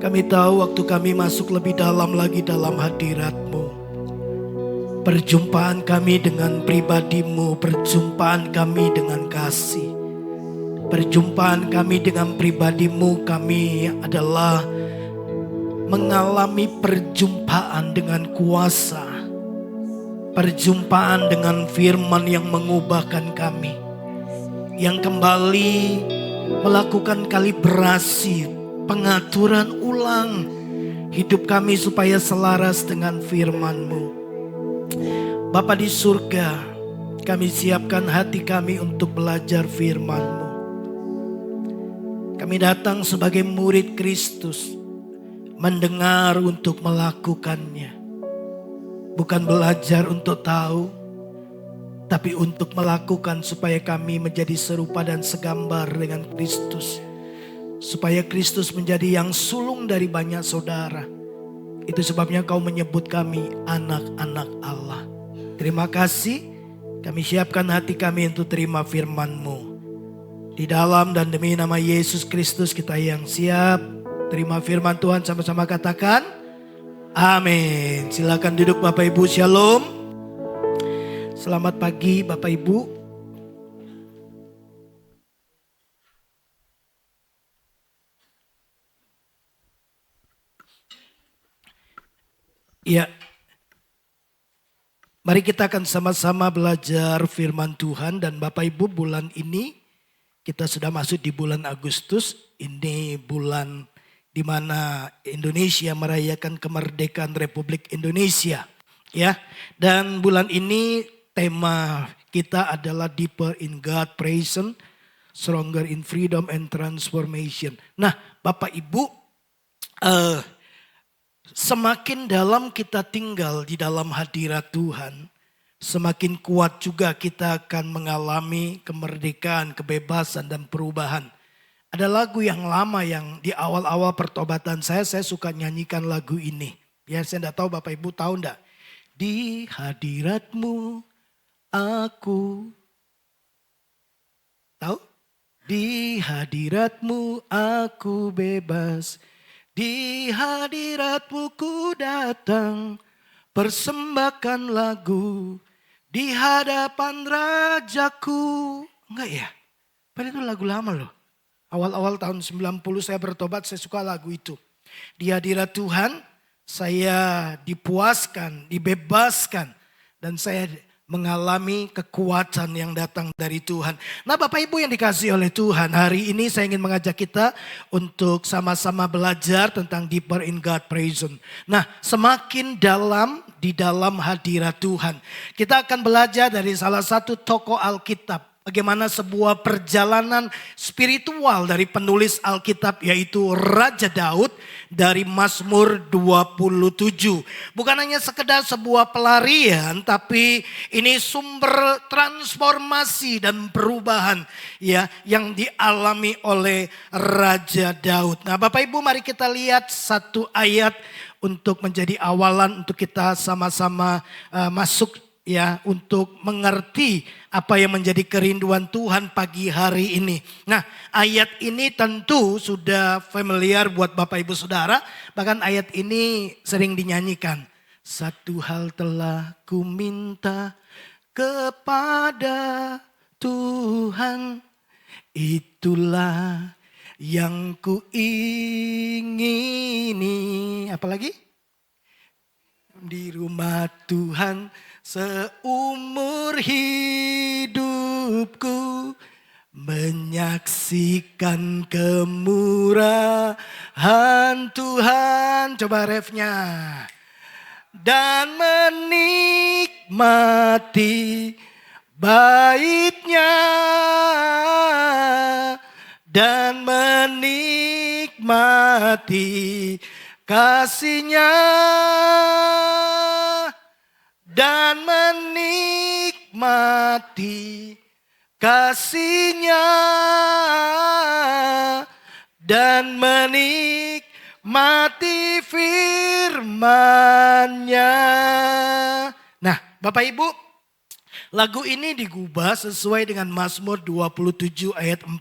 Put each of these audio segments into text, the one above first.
Kami tahu waktu kami masuk lebih dalam lagi dalam hadirat-Mu, perjumpaan kami dengan pribadi-Mu, perjumpaan kami dengan kasih, perjumpaan kami dengan pribadi-Mu, kami adalah mengalami perjumpaan dengan kuasa, perjumpaan dengan firman yang mengubahkan kami, yang kembali melakukan kalibrasi, pengaturan ulang hidup kami supaya selaras dengan firman-Mu. Bapa di surga, kami siapkan hati kami untuk belajar firman-Mu. Kami datang sebagai murid Kristus, mendengar untuk melakukannya. Bukan belajar untuk tahu, tapi untuk melakukan supaya kami menjadi serupa dan segambar dengan Kristus. Supaya Kristus menjadi yang sulung dari banyak saudara. Itu sebabnya Kau menyebut kami anak-anak Allah. Terima kasih, kami siapkan hati kami untuk terima firman-Mu. Di dalam dan demi nama Yesus Kristus kita yang siap terima firman Tuhan, sama-sama katakan amin. Silakan duduk Bapak Ibu, shalom. Selamat pagi Bapak Ibu. Ya, mari kita akan sama-sama belajar firman Tuhan. Dan Bapak Ibu, bulan ini kita sudah masuk di bulan Agustus. Ini bulan di mana Indonesia merayakan kemerdekaan Republik Indonesia. Ya, dan bulan ini tema kita adalah Deeper in God Presence, Stronger in Freedom and Transformation. Nah, Bapak Ibu, semakin dalam kita tinggal di dalam hadirat Tuhan, semakin kuat juga kita akan mengalami kemerdekaan, kebebasan dan perubahan. Ada lagu yang lama yang di awal-awal pertobatan saya suka nyanyikan lagu ini. Ya, saya enggak tahu Bapak Ibu tahu enggak? Di hadirat-Mu aku. Tahu? Di hadirat-Mu aku bebas. Di hadirat-Mu ku datang, persembahkan lagu di hadapan Rajaku. Enggak ya? Padahal itu lagu lama loh. Awal-awal tahun 90 saya bertobat, saya suka lagu itu. Di hadirat Tuhan saya dipuaskan, dibebaskan, dan saya mengalami kekuatan yang datang dari Tuhan. Nah Bapak Ibu yang dikasihi oleh Tuhan, hari ini saya ingin mengajak kita untuk sama-sama belajar tentang Deeper in God Presence. Nah, semakin dalam di dalam hadirat Tuhan. Kita akan belajar dari salah satu tokoh Alkitab. Bagaimana sebuah perjalanan spiritual dari penulis Alkitab, yaitu Raja Daud dari Mazmur 27. Bukan hanya sekedar sebuah pelarian, tapi ini sumber transformasi dan perubahan ya yang dialami oleh Raja Daud. Nah Bapak Ibu, mari kita lihat satu ayat untuk menjadi awalan untuk kita sama-sama masuk ya, untuk mengerti apa yang menjadi kerinduan Tuhan pagi hari ini. Nah, ayat ini tentu sudah familiar buat Bapak Ibu Saudara. Bahkan ayat ini sering dinyanyikan. Satu hal telah ku minta kepada Tuhan, itulah yang ku ingini. Apalagi? Di rumah Tuhan seumur hidupku, menyaksikan kemurahan Tuhan. Coba refnya. Dan menikmati baitnya, dan menikmati kasihnya, dan menikmati kasihnya, dan menikmati firman-Nya. Nah Bapak Ibu, lagu ini digubah sesuai dengan Mazmur 27 ayat 4.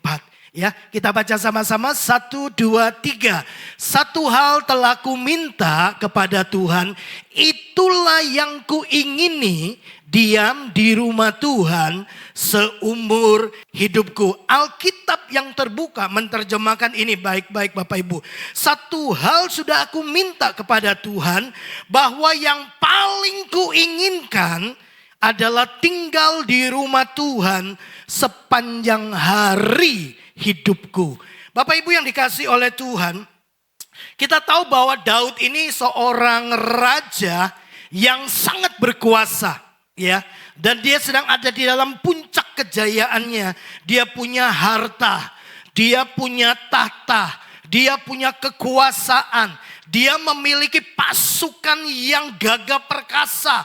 Ya, kita baca sama-sama 1, 2, 3. Satu hal telah ku minta kepada Tuhan, itulah yang ku ingini, diam di rumah Tuhan seumur hidupku. Alkitab yang terbuka menerjemahkan ini baik-baik Bapak Ibu. Satu hal sudah aku minta kepada Tuhan, bahwa yang paling ku inginkan adalah tinggal di rumah Tuhan sepanjang hari hidupku. Bapak Ibu yang dikasih oleh Tuhan, kita tahu bahwa Daud ini seorang raja yang sangat berkuasa, ya. Dan dia sedang ada di dalam puncak kejayaannya. Dia punya harta, dia punya tahta, dia punya kekuasaan, dia memiliki pasukan yang gagah perkasa,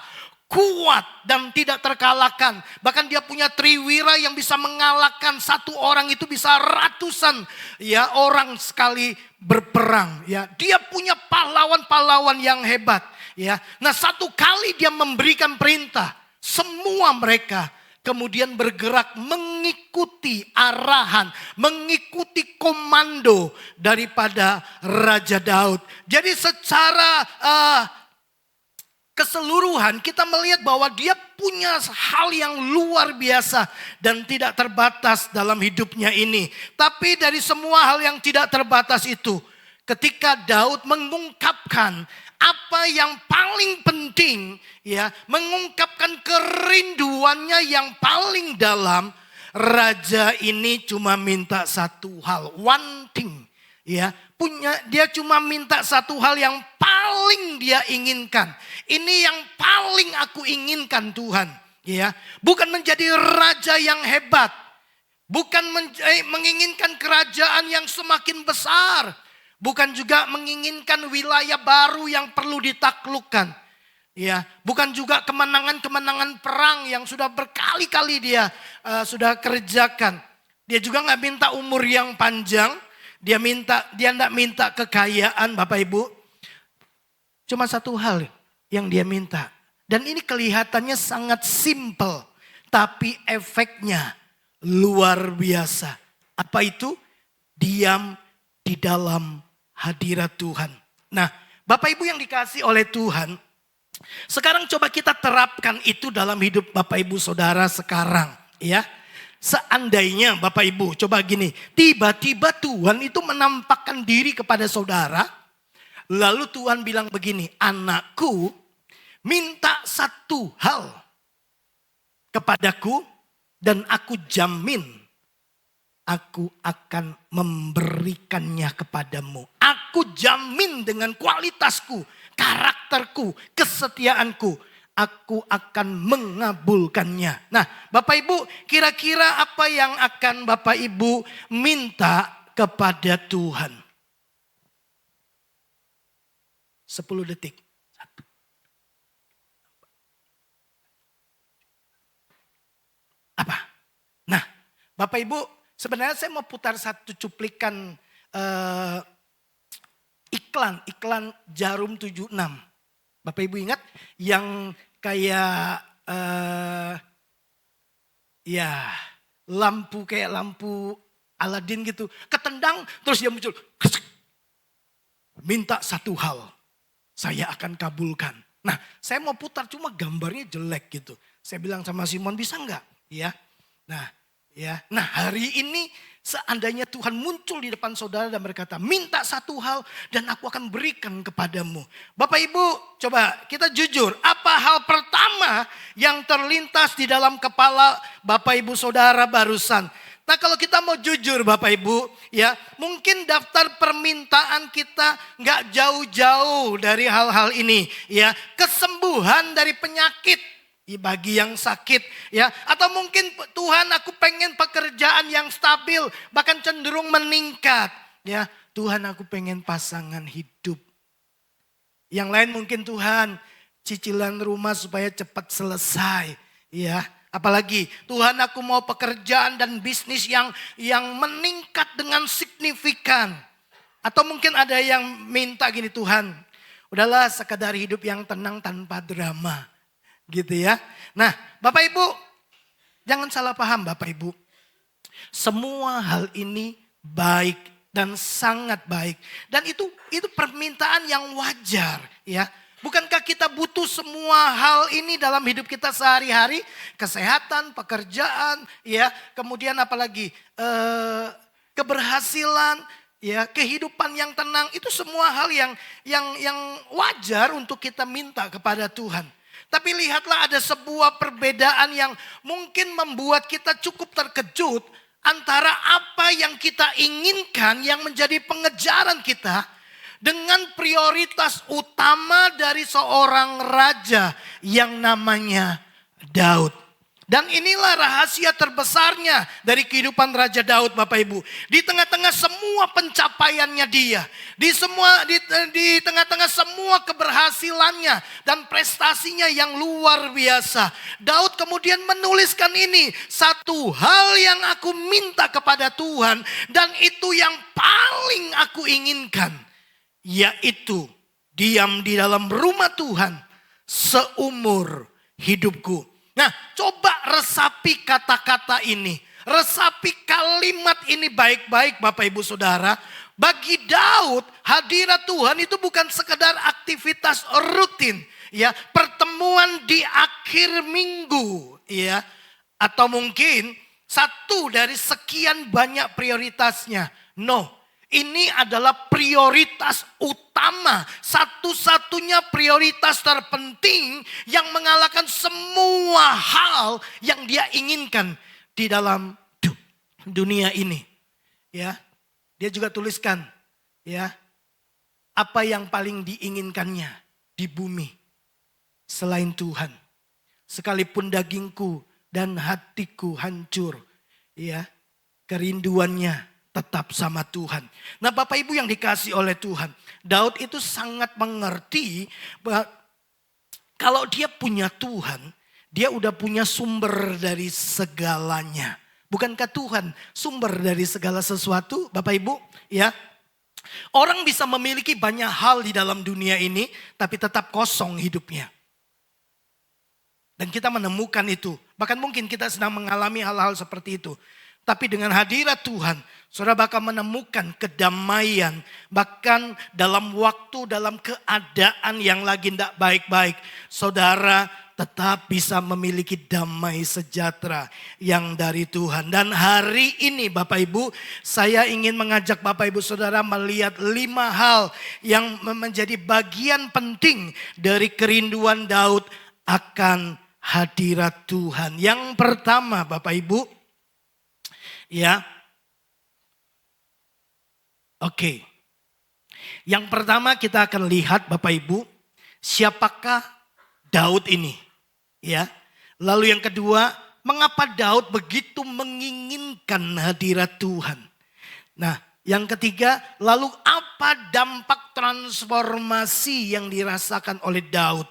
kuat dan tidak terkalahkan. Bahkan dia punya triwira yang bisa mengalahkan satu orang itu bisa ratusan ya orang sekali berperang. Ya, dia punya pahlawan-pahlawan yang hebat. Ya, nah satu kali dia memberikan perintah, semua mereka kemudian bergerak mengikuti arahan, mengikuti komando daripada Raja Daud. Jadi secara keseluruhan kita melihat bahwa dia punya hal yang luar biasa dan tidak terbatas dalam hidupnya ini. Tapi dari semua hal yang tidak terbatas itu, ketika Daud mengungkapkan apa yang paling penting, ya, mengungkapkan kerinduannya yang paling dalam, raja ini cuma minta satu hal, one thing, ya. Dia cuma minta satu hal yang paling dia inginkan. Ini yang paling aku inginkan Tuhan, ya. Bukan menjadi raja yang hebat, bukan menginginkan kerajaan yang semakin besar, bukan juga menginginkan wilayah baru yang perlu ditaklukkan, ya. Bukan juga kemenangan-kemenangan perang yang sudah berkali-kali dia sudah kerjakan. Dia juga nggak minta umur yang panjang. Dia enggak minta kekayaan Bapak Ibu. Cuma satu hal yang dia minta. Dan ini kelihatannya sangat simple. Tapi efeknya luar biasa. Apa itu? Diam di dalam hadirat Tuhan. Nah, Bapak Ibu yang dikasih oleh Tuhan. Sekarang coba kita terapkan itu dalam hidup Bapak Ibu Saudara sekarang. Ya. Seandainya Bapak Ibu, coba gini, tiba-tiba Tuhan itu menampakkan diri kepada saudara, lalu Tuhan bilang begini, anakku minta satu hal kepadaku dan aku jamin aku akan memberikannya kepadamu. Aku jamin dengan kualitasku, karakterku, kesetiaanku, aku akan mengabulkannya. Nah, Bapak Ibu, kira-kira apa yang akan Bapak Ibu minta kepada Tuhan? 10 detik. Apa? Nah, Bapak Ibu, sebenarnya saya mau putar satu cuplikan iklan Jarum 76. Bapak Ibu ingat yang kayak ya lampu kayak lampu Aladin gitu. Ketendang terus dia muncul. Minta satu hal, saya akan kabulkan. Nah, saya mau putar cuma gambarnya jelek gitu. Saya bilang sama Simon, bisa enggak? Ya. Nah, hari ini seandainya Tuhan muncul di depan saudara dan berkata, minta satu hal dan aku akan berikan kepadamu. Bapak Ibu, coba kita jujur. Apa hal pertama yang terlintas di dalam kepala Bapak Ibu Saudara barusan? Nah, kalau kita mau jujur Bapak Ibu, ya mungkin daftar permintaan kita nggak jauh-jauh dari hal-hal ini. Ya, kesembuhan dari penyakit. Bagi yang sakit, ya, atau mungkin Tuhan aku pengen pekerjaan yang stabil, bahkan cenderung meningkat, ya. Tuhan aku pengen pasangan hidup. Yang lain mungkin Tuhan cicilan rumah supaya cepat selesai, ya. Apalagi Tuhan aku mau pekerjaan dan bisnis yang meningkat dengan signifikan. Atau mungkin ada yang minta gini, Tuhan, udahlah sekadar hidup yang tenang tanpa drama. Gitu ya. Nah, Bapak Ibu, jangan salah paham Bapak Ibu. Semua hal ini baik dan sangat baik. Dan itu permintaan yang wajar, ya. Bukankah kita butuh semua hal ini dalam hidup kita sehari-hari? Kesehatan, pekerjaan, ya, kemudian apalagi keberhasilan, ya, kehidupan yang tenang. Itu semua hal yang wajar untuk kita minta kepada Tuhan. Tapi lihatlah, ada sebuah perbedaan yang mungkin membuat kita cukup terkejut antara apa yang kita inginkan yang menjadi pengejaran kita dengan prioritas utama dari seorang raja yang namanya Daud. Dan inilah rahasia terbesarnya dari kehidupan Raja Daud, Bapak Ibu. Di tengah-tengah semua pencapaiannya dia, di tengah-tengah semua keberhasilannya dan prestasinya yang luar biasa, Daud kemudian menuliskan ini, satu hal yang aku minta kepada Tuhan dan itu yang paling aku inginkan, yaitu diam di dalam rumah Tuhan seumur hidupku. Nah, coba resapi kata-kata ini. Resapi kalimat ini baik-baik, Bapak Ibu Saudara. Bagi Daud, hadirat Tuhan itu bukan sekedar aktivitas rutin, ya, pertemuan di akhir minggu, ya, atau mungkin satu dari sekian banyak prioritasnya. No. Ini adalah prioritas utama, satu-satunya prioritas terpenting yang mengalahkan semua hal yang dia inginkan di dalam dunia ini. Ya, dia juga tuliskan, ya, apa yang paling diinginkannya di bumi selain Tuhan. Sekalipun dagingku dan hatiku hancur, ya, kerinduannya tetap sama Tuhan. Nah, Bapak Ibu yang dikasih oleh Tuhan, Daud itu sangat mengerti bahwa kalau dia punya Tuhan, dia udah punya sumber dari segalanya. Bukankah Tuhan sumber dari segala sesuatu, Bapak Ibu? Ya, orang bisa memiliki banyak hal di dalam dunia ini, tapi tetap kosong hidupnya. Dan kita menemukan itu. Bahkan mungkin kita sedang mengalami hal-hal seperti itu. Tapi dengan hadirat Tuhan, saudara bakal menemukan kedamaian. Bahkan dalam waktu, dalam keadaan yang lagi tidak baik-baik, saudara tetap bisa memiliki damai sejahtera yang dari Tuhan. Dan hari ini Bapak Ibu, saya ingin mengajak Bapak Ibu Saudara melihat 5 hal yang menjadi bagian penting dari kerinduan Daud akan hadirat Tuhan. Yang pertama Bapak Ibu, ya, oke. Yang pertama kita akan lihat Bapak Ibu, siapakah Daud ini? Ya. Lalu yang kedua, mengapa Daud begitu menginginkan hadirat Tuhan? Nah, yang ketiga, lalu apa dampak transformasi yang dirasakan oleh Daud?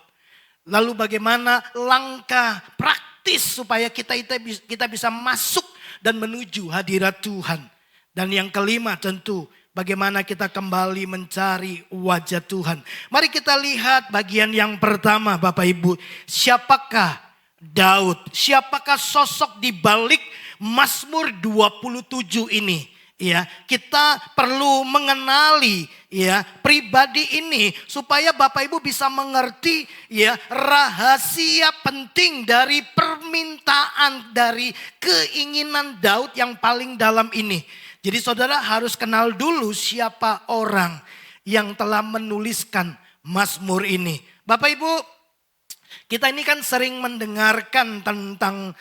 Lalu bagaimana langkah praktis supaya kita bisa masuk dan menuju hadirat Tuhan. Dan yang kelima tentu bagaimana kita kembali mencari wajah Tuhan. Mari kita lihat bagian yang pertama Bapak Ibu. Siapakah Daud? Siapakah sosok di balik Mazmur 27 ini? Ya, kita perlu mengenali ya pribadi ini supaya Bapak Ibu bisa mengerti ya rahasia penting dari permintaan, dari keinginan Daud yang paling dalam ini. Jadi saudara harus kenal dulu siapa orang yang telah menuliskan Mazmur ini. Bapak Ibu, kita ini kan sering mendengarkan tentang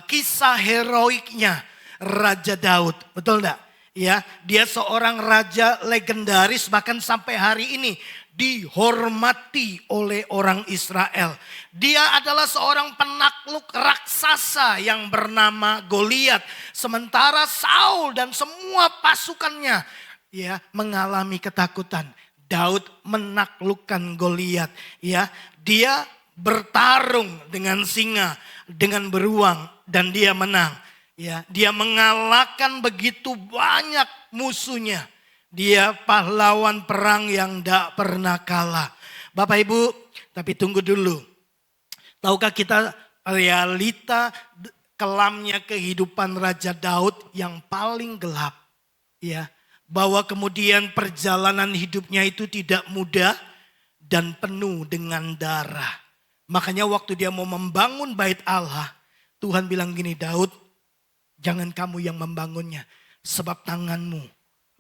kisah heroiknya Raja Daud, betul enggak? Ya, dia seorang raja legendaris bahkan sampai hari ini dihormati oleh orang Israel. Dia adalah seorang penakluk raksasa yang bernama Goliat. Sementara Saul dan semua pasukannya ya mengalami ketakutan. Daud menaklukkan Goliat, ya. Dia bertarung dengan singa, dengan beruang dan dia menang. Ya, dia mengalahkan begitu banyak musuhnya. Dia pahlawan perang yang tidak pernah kalah. Bapak Ibu, tapi tunggu dulu. Tahukah kita realita kelamnya kehidupan Raja Daud yang paling gelap. Ya, bahwa kemudian perjalanan hidupnya itu tidak mudah dan penuh dengan darah. Makanya waktu dia mau membangun bait Allah, Tuhan bilang gini, Daud, jangan kamu yang membangunnya, sebab tanganmu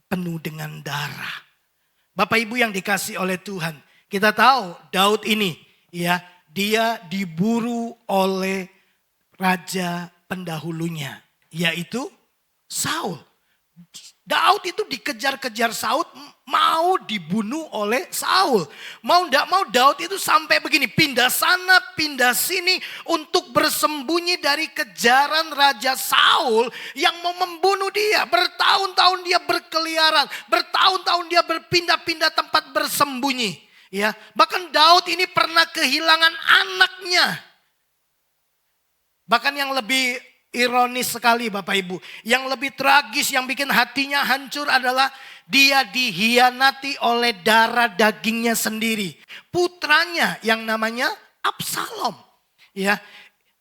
penuh dengan darah. Bapak Ibu yang dikasih oleh Tuhan, kita tahu Daud ini ya, dia diburu oleh raja pendahulunya, yaitu Saul. Daud itu dikejar-kejar Saul, mau dibunuh oleh Saul. Mau tidak mau Daud itu sampai begini, pindah sana, pindah sini untuk bersembunyi dari kejaran Raja Saul yang mau membunuh dia. Bertahun-tahun dia berkeliaran, bertahun-tahun dia berpindah-pindah tempat bersembunyi. Ya, bahkan Daud ini pernah kehilangan anaknya. Bahkan yang lebih ironis sekali Bapak Ibu. Yang lebih tragis, yang bikin hatinya hancur adalah dia dihianati oleh darah dagingnya sendiri. Putranya yang namanya Absalom. Ya,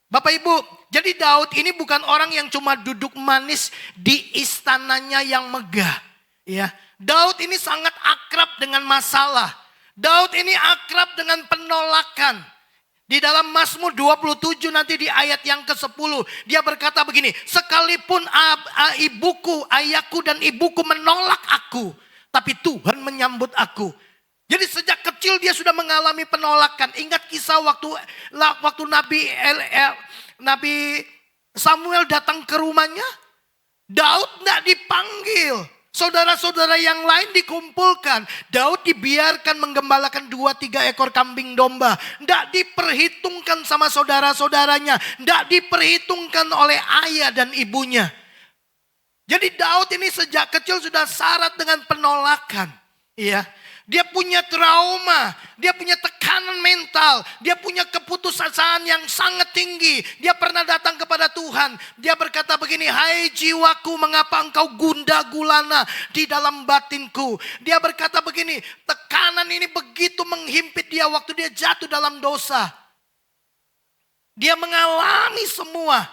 Bapak Ibu, jadi Daud ini bukan orang yang cuma duduk manis di istananya yang megah. Ya, Daud ini sangat akrab dengan masalah. Daud ini akrab dengan penolakan. Di dalam Mazmur 27 nanti di ayat yang ke-10. Dia berkata begini. Sekalipun ibuku, ayahku dan ibuku menolak aku. Tapi Tuhan menyambut aku. Jadi sejak kecil dia sudah mengalami penolakan. Ingat kisah waktu Nabi Samuel datang ke rumahnya. Daud tidak dipanggil. Saudara-saudara yang lain dikumpulkan. Daud dibiarkan menggembalakan 2-3 ekor kambing domba. Tidak diperhitungkan sama saudara-saudaranya. Tidak diperhitungkan oleh ayah dan ibunya. Jadi Daud ini sejak kecil sudah syarat dengan penolakan. Iya. Dia punya trauma, dia punya tekanan mental, dia punya keputusasaan yang sangat tinggi. Dia pernah datang kepada Tuhan, dia berkata begini, hai jiwaku mengapa engkau gundah gulana di dalam batinku. Dia berkata begini, tekanan ini begitu menghimpit dia waktu dia jatuh dalam dosa. Dia mengalami semua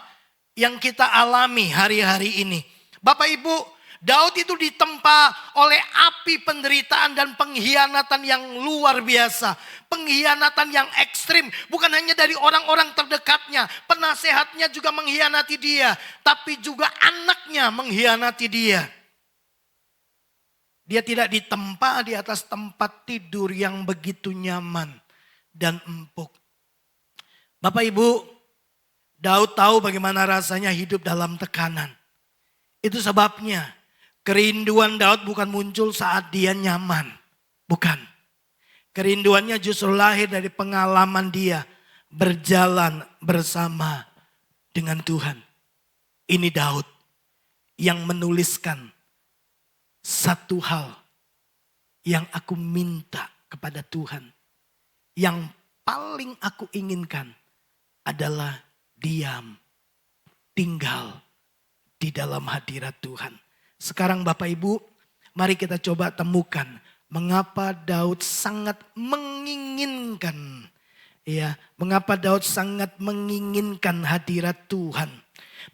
yang kita alami hari-hari ini. Bapak Ibu, Daud itu ditempa oleh api penderitaan dan pengkhianatan yang luar biasa. Pengkhianatan yang ekstrim. Bukan hanya dari orang-orang terdekatnya. Penasehatnya juga mengkhianati dia. Tapi juga anaknya mengkhianati dia. Dia tidak ditempa di atas tempat tidur yang begitu nyaman dan empuk. Bapak Ibu, Daud tahu bagaimana rasanya hidup dalam tekanan. Itu sebabnya kerinduan Daud bukan muncul saat dia nyaman. Bukan. Kerinduannya justru lahir dari pengalaman dia berjalan bersama dengan Tuhan. Ini Daud yang menuliskan satu hal yang aku minta kepada Tuhan. Yang paling aku inginkan adalah diam, tinggal di dalam hadirat Tuhan. Sekarang Bapak Ibu, mari kita coba temukan mengapa Daud sangat menginginkan, ya, mengapa Daud sangat menginginkan hadirat Tuhan.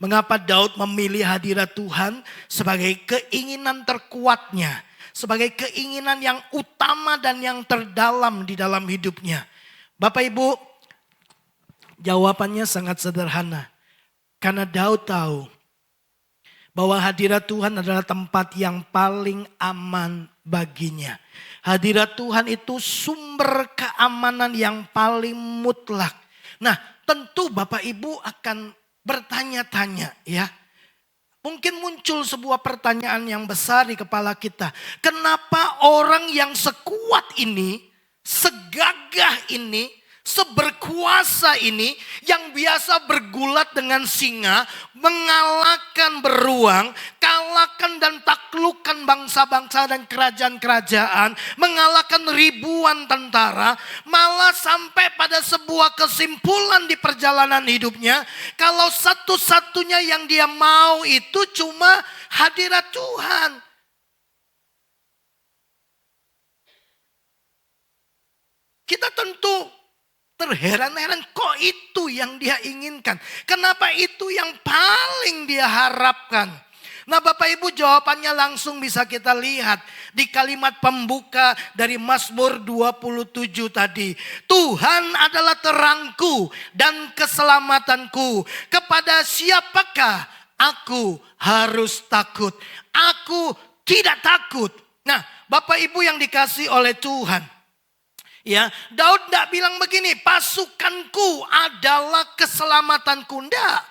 Mengapa Daud memilih hadirat Tuhan sebagai keinginan terkuatnya, sebagai keinginan yang utama dan yang terdalam di dalam hidupnya. Bapak Ibu, jawabannya sangat sederhana. Karena Daud tahu bahwa hadirat Tuhan adalah tempat yang paling aman baginya. Hadirat Tuhan itu sumber keamanan yang paling mutlak. Nah, tentu Bapak Ibu akan bertanya-tanya ya. Mungkin muncul sebuah pertanyaan yang besar di kepala kita. Kenapa orang yang sekuat ini, segagah ini, seberkuasa ini yang biasa bergulat dengan singa, mengalahkan beruang, kalahkan dan taklukkan bangsa-bangsa dan kerajaan-kerajaan, mengalahkan ribuan tentara, malah sampai pada sebuah kesimpulan di perjalanan hidupnya, kalau satu-satunya yang dia mau itu cuma hadirat Tuhan. Kita tentu terheran-heran, kok itu yang dia inginkan? Kenapa itu yang paling dia harapkan? Nah Bapak Ibu, jawabannya langsung bisa kita lihat di kalimat pembuka dari Mazmur 27 tadi. Tuhan adalah terangku dan keselamatanku. Kepada siapakah aku harus takut? Aku tidak takut. Nah Bapak Ibu yang dikasih oleh Tuhan. Ya, Daud tidak bilang begini, pasukanku adalah keselamatanku. Tidak.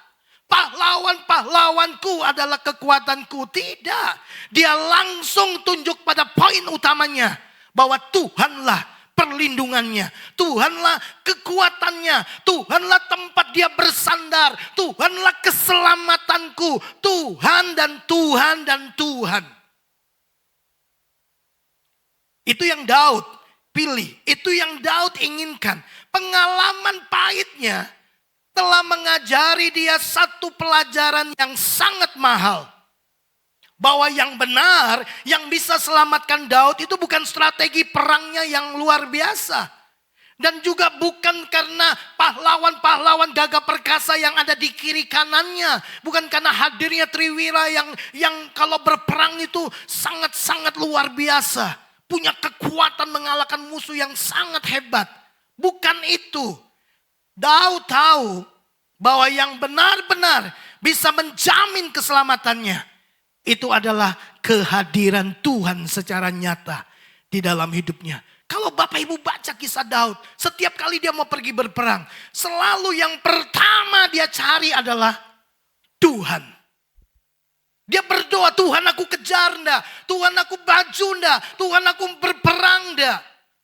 Pahlawan-pahlawanku adalah kekuatanku. Tidak. Dia langsung tunjuk pada poin utamanya. Bahwa Tuhanlah perlindungannya. Tuhanlah kekuatannya. Tuhanlah tempat dia bersandar. Tuhanlah keselamatanku. Tuhan dan Tuhan dan Tuhan. Itu yang Daud pilih. Itu yang Daud inginkan. Pengalaman pahitnya telah mengajari dia satu pelajaran yang sangat mahal. Bahwa yang benar, yang bisa selamatkan Daud itu bukan strategi perangnya yang luar biasa. Dan juga bukan karena pahlawan-pahlawan gagah perkasa yang ada di kiri kanannya. Bukan karena hadirnya Triwira yang kalau berperang itu sangat-sangat luar biasa. Punya kekuatan mengalahkan musuh yang sangat hebat. Bukan itu. Daud tahu bahwa yang benar-benar bisa menjamin keselamatannya. Itu adalah kehadiran Tuhan secara nyata di dalam hidupnya. Kalau Bapak Ibu baca kisah Daud, setiap kali dia mau pergi berperang, selalu yang pertama dia cari adalah Tuhan. Dia berdoa, Tuhan aku kejar ndak, Tuhan aku baju ndak, Tuhan aku berperang ndak.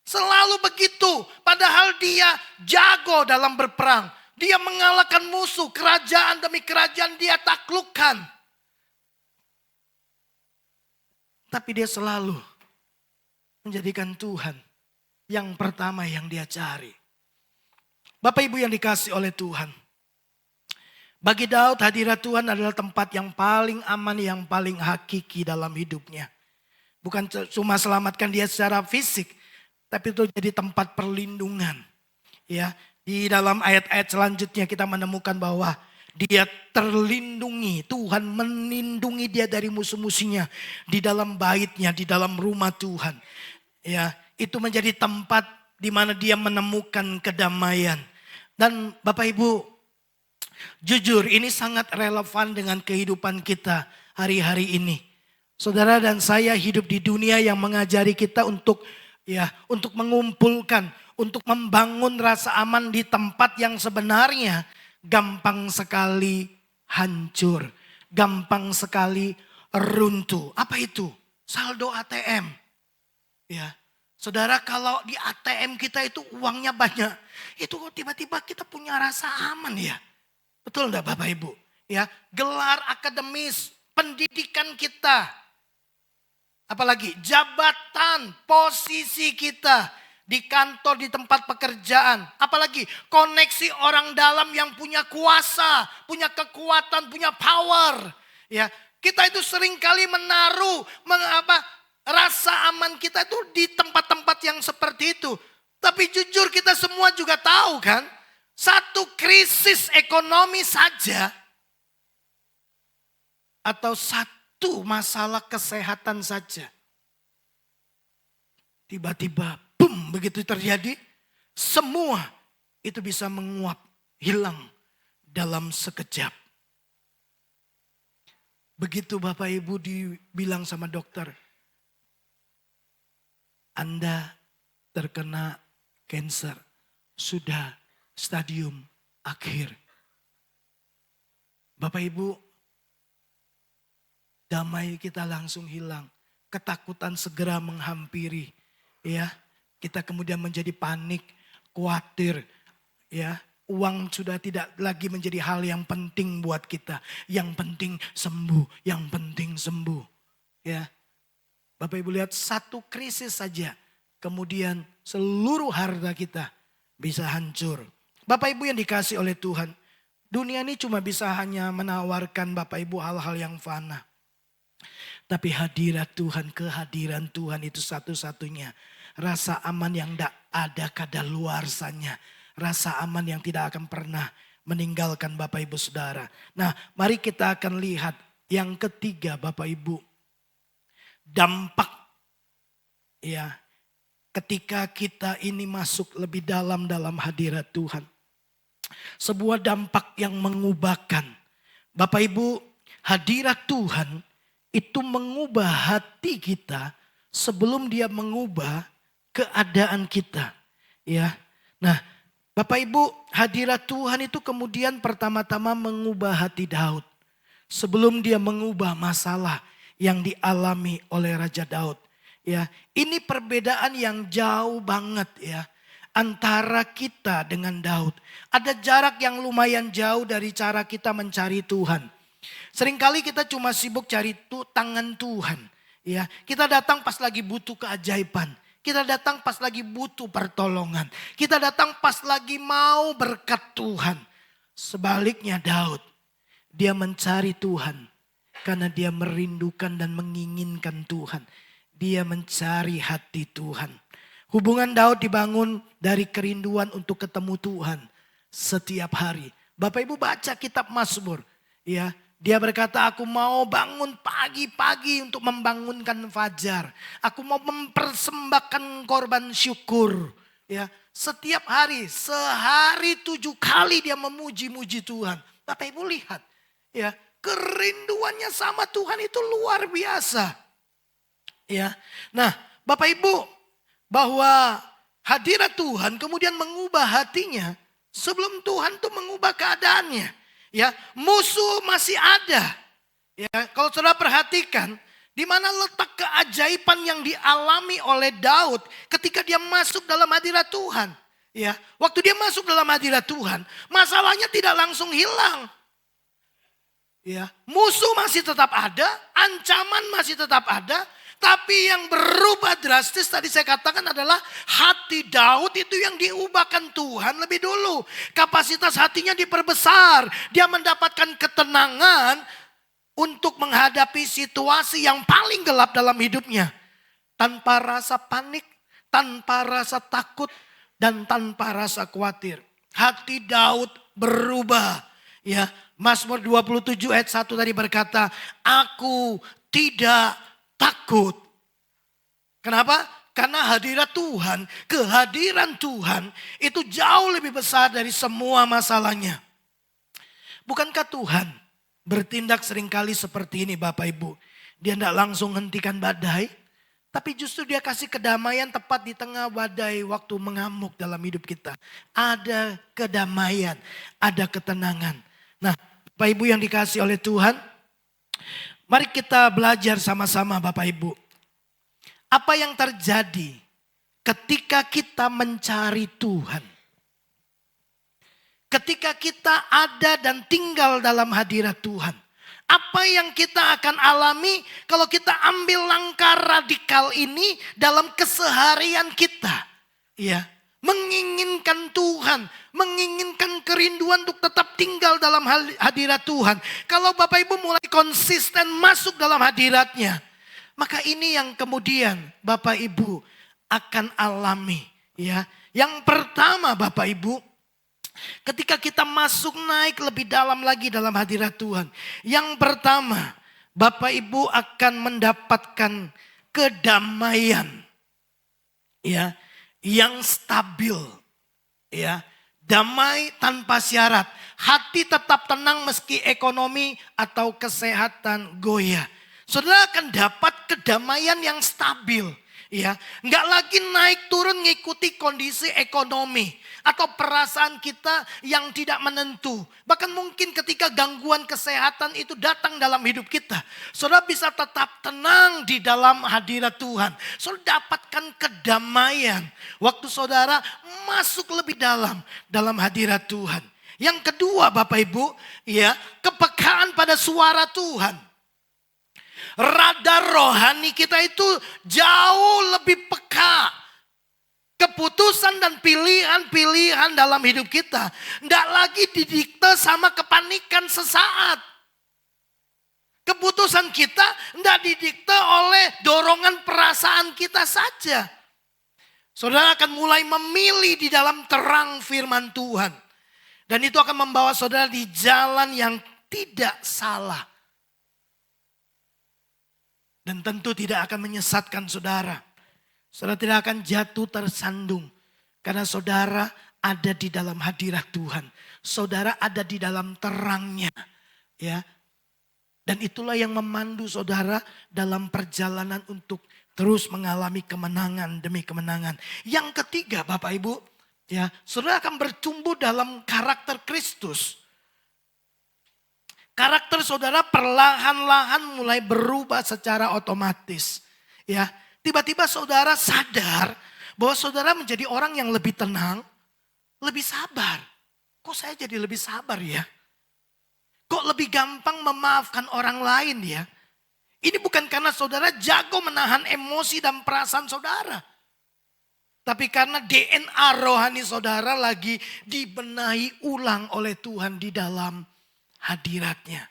Selalu begitu, padahal dia jago dalam berperang. Dia mengalahkan musuh, kerajaan demi kerajaan dia taklukkan. Tapi dia selalu menjadikan Tuhan yang pertama yang dia cari. Bapak Ibu yang dikasih oleh Tuhan. Bagi Daud hadirat Tuhan adalah tempat yang paling aman, yang paling hakiki dalam hidupnya. Bukan cuma selamatkan dia secara fisik, tapi itu jadi tempat perlindungan. Ya, di dalam ayat-ayat selanjutnya kita menemukan bahwa dia terlindungi. Tuhan melindungi dia dari musuh-musuhnya di dalam baitnya, di dalam rumah Tuhan. Ya, itu menjadi tempat di mana dia menemukan kedamaian. Dan Bapak Ibu, jujur ini sangat relevan dengan kehidupan kita hari-hari ini. Saudara dan saya hidup di dunia yang mengajari kita untuk mengumpulkan, untuk membangun rasa aman di tempat yang sebenarnya gampang sekali hancur, gampang sekali runtuh. Apa itu? Saldo ATM. Ya. Saudara, kalau di ATM kita itu uangnya banyak, itu tiba-tiba kita punya rasa aman ya. Betul enggak Bapak Ibu? Ya, gelar akademis, pendidikan kita, apalagi jabatan, posisi kita di kantor, di tempat pekerjaan, apalagi koneksi orang dalam yang punya kuasa, punya kekuatan, punya power. Ya, kita itu seringkali menaruh rasa aman kita itu di tempat-tempat yang seperti itu. Tapi jujur kita semua juga tahu kan, satu krisis ekonomi saja atau satu masalah kesehatan saja, tiba-tiba boom, begitu terjadi, semua itu bisa menguap, hilang dalam sekejap. Begitu Bapak Ibu dibilang sama dokter, Anda terkena kanker, sudah stadium akhir. Bapak Ibu, damai kita langsung hilang. Ketakutan segera menghampiri. Ya, kita kemudian menjadi panik, khawatir. Ya, uang sudah tidak lagi menjadi hal yang penting buat kita. Yang penting sembuh, yang penting sembuh. Ya, Bapak Ibu lihat satu krisis saja, kemudian seluruh harta kita bisa hancur. Bapak Ibu yang dikasih oleh Tuhan, dunia ini cuma bisa hanya menawarkan Bapak Ibu hal-hal yang fana. Tapi hadirat Tuhan, kehadiran Tuhan itu satu-satunya rasa aman yang tidak ada kadaluarsanya. rasa aman yang tidak akan pernah meninggalkan Bapak Ibu Saudara. Nah, mari kita akan lihat yang ketiga Bapak Ibu. Dampak ya ketika kita ini masuk lebih dalam hadirat Tuhan. Sebuah dampak yang mengubahkan. Bapak Ibu, hadirat Tuhan itu mengubah hati kita sebelum dia mengubah keadaan kita. Ya. Nah, Bapak Ibu, hadirat Tuhan itu kemudian pertama-tama mengubah hati Daud. Sebelum dia mengubah masalah yang dialami oleh Raja Daud. Ya, ini perbedaan yang jauh banget ya antara kita dengan Daud. Ada jarak yang lumayan jauh dari cara kita mencari Tuhan. Seringkali kita cuma sibuk cari tangan Tuhan. Ya, kita datang pas lagi butuh keajaiban. Kita datang pas lagi butuh pertolongan. Kita datang pas lagi mau berkat Tuhan. Sebaliknya Daud, dia mencari Tuhan karena dia merindukan dan menginginkan Tuhan. Dia mencari hati Tuhan. Hubungan Daud dibangun dari kerinduan untuk ketemu Tuhan setiap hari. Bapak Ibu baca kitab Mazmur, ya. Dia berkata, aku mau bangun pagi-pagi untuk membangunkan fajar. Aku mau mempersembahkan korban syukur. Ya, setiap hari, sehari 7 kali dia memuji-muji Tuhan. Bapak Ibu lihat, ya, kerinduannya sama Tuhan itu luar biasa. Ya, nah, Bapak Ibu, bahwa hadirat Tuhan kemudian mengubah hatinya sebelum Tuhan tuh mengubah keadaannya. Ya, musuh masih ada. Ya, kalau saudara perhatikan, di mana letak keajaiban yang dialami oleh Daud ketika dia masuk dalam hadirat Tuhan. Ya, waktu dia masuk dalam hadirat Tuhan, masalahnya tidak langsung hilang. Ya, musuh masih tetap ada, ancaman masih tetap ada. Tapi yang berubah drastis tadi saya katakan adalah hati Daud itu yang diubahkan Tuhan lebih dulu. Kapasitas hatinya diperbesar. Dia mendapatkan ketenangan untuk menghadapi situasi yang paling gelap dalam hidupnya. Tanpa rasa panik, tanpa rasa takut, dan tanpa rasa khawatir. Hati Daud berubah. Ya, Mazmur 27 ayat 1 tadi berkata, aku tidak takut. Kenapa? Karena hadirat Tuhan, kehadiran Tuhan itu jauh lebih besar dari semua masalahnya. Bukankah Tuhan bertindak seringkali seperti ini Bapak Ibu? Dia tidak langsung hentikan badai, tapi justru dia kasih kedamaian tepat di tengah badai waktu mengamuk dalam hidup kita. Ada kedamaian, ada ketenangan. Nah, Bapak Ibu yang dikasih oleh Tuhan, mari kita belajar sama-sama Bapak Ibu. Apa yang terjadi ketika kita mencari Tuhan? Ketika kita ada dan tinggal dalam hadirat Tuhan. Apa yang kita akan alami kalau kita ambil langkah radikal ini dalam keseharian kita? Ya, menginginkan Tuhan, menginginkan kerinduan untuk tetap tinggal dalam hadirat Tuhan. Kalau Bapak Ibu mulai konsisten masuk dalam hadiratnya, maka ini yang kemudian Bapak Ibu akan alami. Ya, yang pertama Bapak Ibu, ketika kita masuk naik lebih dalam lagi dalam hadirat Tuhan. Yang pertama, Bapak Ibu akan mendapatkan kedamaian. Ya, yang stabil, ya, damai tanpa syarat, hati tetap tenang meski ekonomi atau kesehatan goyah. Saudara akan dapat kedamaian yang stabil, ya, nggak lagi naik turun ngikuti kondisi ekonomi atau perasaan kita yang tidak menentu. Bahkan mungkin ketika gangguan kesehatan itu datang dalam hidup kita, saudara bisa tetap tenang di dalam hadirat Tuhan. Saudara dapatkan kedamaian waktu saudara masuk lebih dalam hadirat Tuhan. Yang kedua Bapak Ibu, ya, kepekaan pada suara Tuhan. Radar rohani kita itu jauh lebih peka. Keputusan dan pilihan-pilihan dalam hidup kita tidak lagi didikte sama kepanikan sesaat. Keputusan kita tidak didikte oleh dorongan perasaan kita saja. Saudara akan mulai memilih di dalam terang firman Tuhan. Dan itu akan membawa saudara di jalan yang tidak salah. Dan tentu tidak akan menyesatkan saudara. Saudara tidak akan jatuh tersandung. Karena saudara ada di dalam hadirat Tuhan. Saudara ada di dalam terangnya. Ya. Dan itulah yang memandu saudara dalam perjalanan untuk terus mengalami kemenangan demi kemenangan. Yang ketiga Bapak Ibu, ya, saudara akan bertumbuh dalam karakter Kristus. Karakter saudara perlahan-lahan mulai berubah secara otomatis. Ya, tiba-tiba saudara sadar bahwa saudara menjadi orang yang lebih tenang, lebih sabar. Kok saya jadi lebih sabar ya? Kok lebih gampang memaafkan orang lain ya? Ini bukan karena saudara jago menahan emosi dan perasaan saudara. Tapi karena DNA rohani saudara lagi dibenahi ulang oleh Tuhan di dalam hadiratnya.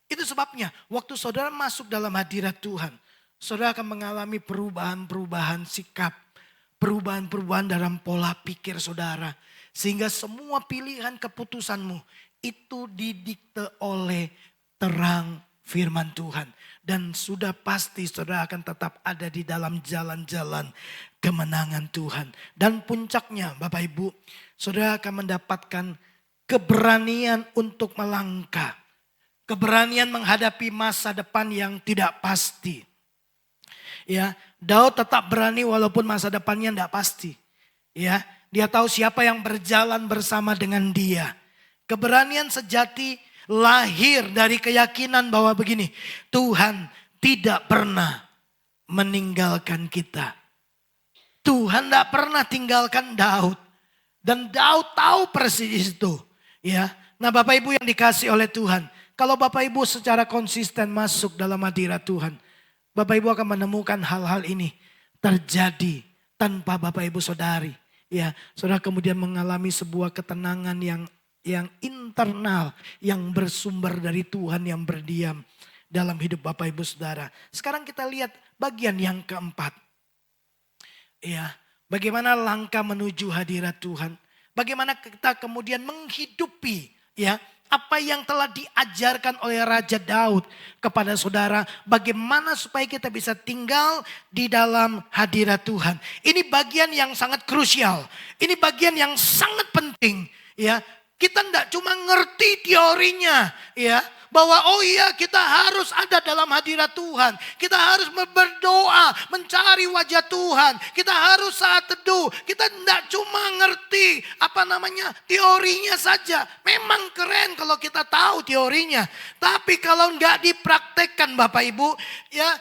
Itu sebabnya waktu saudara masuk dalam hadirat Tuhan, saudara akan mengalami perubahan-perubahan sikap. Perubahan-perubahan dalam pola pikir saudara. Sehingga semua pilihan keputusanmu itu didikte oleh terang firman Tuhan. Dan sudah pasti saudara akan tetap ada di dalam jalan-jalan kemenangan Tuhan. Dan puncaknya Bapak Ibu, saudara akan mendapatkan keberanian untuk melangkah. Keberanian menghadapi masa depan yang tidak pasti. Ya, Daud tetap berani walaupun masa depannya tidak pasti. Ya, dia tahu siapa yang berjalan bersama dengan dia. Keberanian sejati lahir dari keyakinan bahwa begini, Tuhan tidak pernah meninggalkan kita. Tuhan tidak pernah tinggalkan Daud. Dan Daud tahu persis itu. Ya, nah Bapak Ibu yang dikasih oleh Tuhan. Kalau Bapak Ibu secara konsisten masuk dalam hadirat Tuhan. Bapak Ibu akan menemukan hal-hal ini terjadi tanpa Bapak Ibu saudari. Ya, saudara kemudian mengalami sebuah ketenangan yang internal, yang bersumber dari Tuhan yang berdiam dalam hidup Bapak Ibu saudara. Sekarang kita lihat bagian yang keempat. Ya, bagaimana langkah menuju hadirat Tuhan. Bagaimana kita kemudian menghidupi ya apa yang telah diajarkan oleh Raja Daud kepada saudara. Bagaimana supaya kita bisa tinggal di dalam hadirat Tuhan. Ini bagian yang sangat krusial. Ini bagian yang sangat penting. Ya, kita tidak cuma ngerti teorinya. Ya, bahwa oh iya kita harus ada dalam hadirat Tuhan. Kita harus berdoa, mencari wajah Tuhan. Kita harus saat teduh. Kita tidak cuma ngerti teorinya saja. Memang keren kalau kita tahu teorinya. Tapi kalau nggak dipraktekkan Bapak Ibu, ya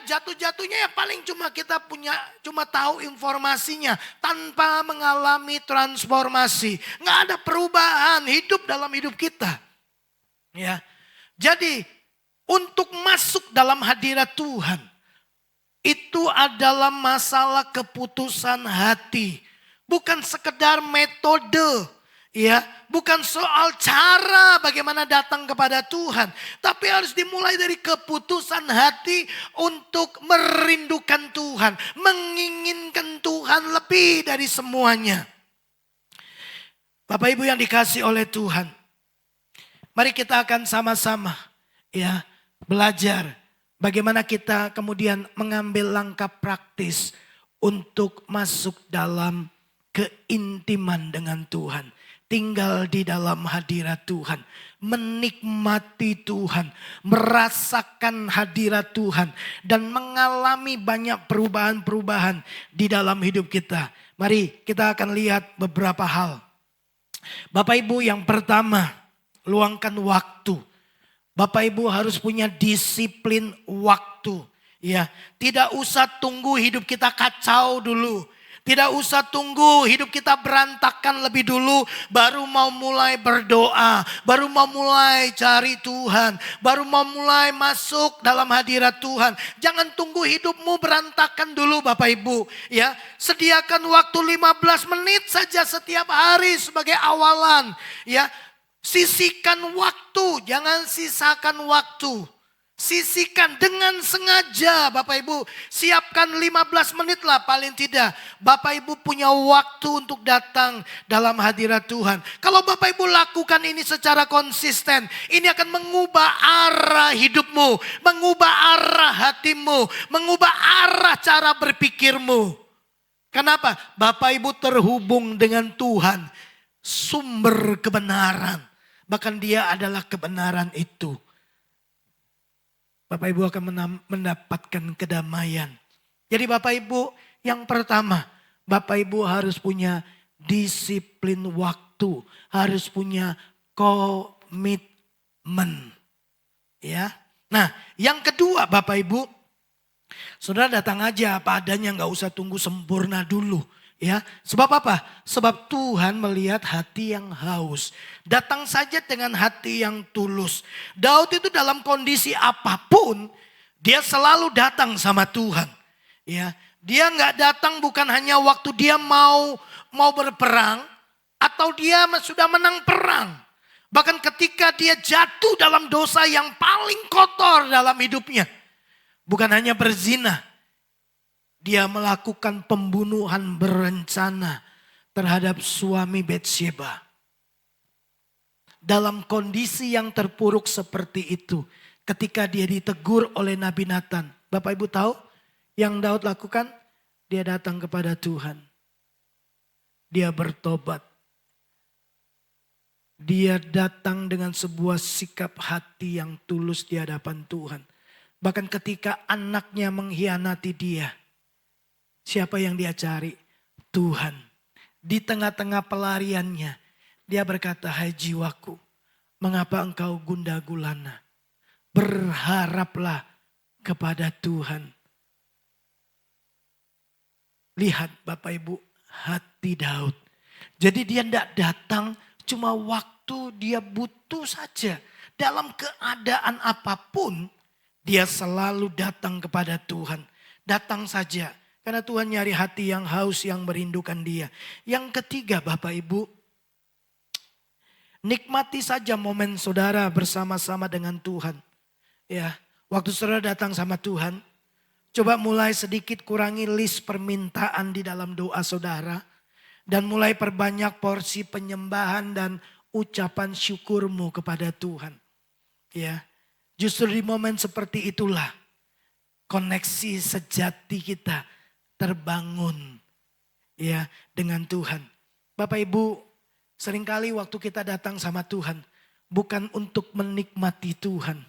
jatuh-jatuhnya ya paling cuma tahu informasinya tanpa mengalami transformasi. Nggak ada perubahan hidup dalam hidup kita. Ya. Jadi untuk masuk dalam hadirat Tuhan itu adalah masalah keputusan hati. Bukan sekedar metode, ya, bukan soal cara bagaimana datang kepada Tuhan, tapi harus dimulai dari keputusan hati untuk merindukan Tuhan, menginginkan Tuhan lebih dari semuanya. Bapak Ibu yang dikasih oleh Tuhan, mari kita akan sama-sama ya belajar bagaimana kita kemudian mengambil langkah praktis untuk masuk dalam keintiman dengan Tuhan. Tinggal di dalam hadirat Tuhan. Menikmati Tuhan. Merasakan hadirat Tuhan. Dan mengalami banyak perubahan-perubahan di dalam hidup kita. Mari kita akan lihat beberapa hal. Bapak Ibu yang pertama, luangkan waktu. Bapak Ibu harus punya disiplin waktu. Ya, tidak usah tunggu hidup kita kacau dulu. Tidak usah tunggu hidup kita berantakan lebih dulu. Baru mau mulai berdoa. Baru mau mulai cari Tuhan. Baru mau mulai masuk dalam hadirat Tuhan. Jangan tunggu hidupmu berantakan dulu Bapak Ibu. Ya, sediakan waktu 15 menit saja setiap hari sebagai awalan. Ya, sisihkan waktu. Jangan sisakan waktu. Sisihkan dengan sengaja Bapak Ibu. Siapkan 15 menit lah paling tidak. Bapak Ibu punya waktu untuk datang dalam hadirat Tuhan. Kalau Bapak Ibu lakukan ini secara konsisten. Ini akan mengubah arah hidupmu. Mengubah arah hatimu. Mengubah arah cara berpikirmu. Kenapa? Bapak Ibu terhubung dengan Tuhan. Sumber kebenaran. Bahkan dia adalah kebenaran itu. Bapak Ibu akan mendapatkan kedamaian. Jadi Bapak Ibu yang pertama, Bapak Ibu harus punya disiplin waktu. Harus punya komitmen. Ya. Nah yang kedua Bapak Ibu, saudara datang aja apa adanya, gak usah tunggu sempurna dulu. Ya, sebab apa? Sebab Tuhan melihat hati yang haus. Datang saja dengan hati yang tulus. Daud itu dalam kondisi apapun, dia selalu datang sama Tuhan. Ya, dia nggak datang bukan hanya waktu dia mau berperang atau dia sudah menang perang. Bahkan ketika dia jatuh dalam dosa yang paling kotor dalam hidupnya, bukan hanya berzina. Dia melakukan pembunuhan berencana terhadap suami Batsheba. Dalam kondisi yang terpuruk seperti itu, ketika dia ditegur oleh Nabi Nathan. Bapak Ibu tahu yang Daud lakukan? Dia datang kepada Tuhan. Dia bertobat. Dia datang dengan sebuah sikap hati yang tulus di hadapan Tuhan. Bahkan ketika anaknya mengkhianati dia. Siapa yang dia cari? Tuhan. Di tengah-tengah pelariannya, dia berkata, hai jiwaku, mengapa engkau gundah gulana? Berharaplah kepada Tuhan. Lihat Bapak Ibu, hati Daud. Jadi dia tidak datang, cuma waktu dia butuh saja. Dalam keadaan apapun, dia selalu datang kepada Tuhan. Datang saja. Karena Tuhan nyari hati yang haus, yang merindukan dia. Yang ketiga Bapak Ibu, nikmati saja momen saudara bersama-sama dengan Tuhan. Ya, waktu saudara datang sama Tuhan, coba mulai sedikit kurangi list permintaan di dalam doa saudara. Dan mulai perbanyak porsi penyembahan dan ucapan syukurmu kepada Tuhan. Ya, justru di momen seperti itulah koneksi sejati kita terbangun ya dengan Tuhan. Bapak Ibu, seringkali waktu kita datang sama Tuhan bukan untuk menikmati Tuhan,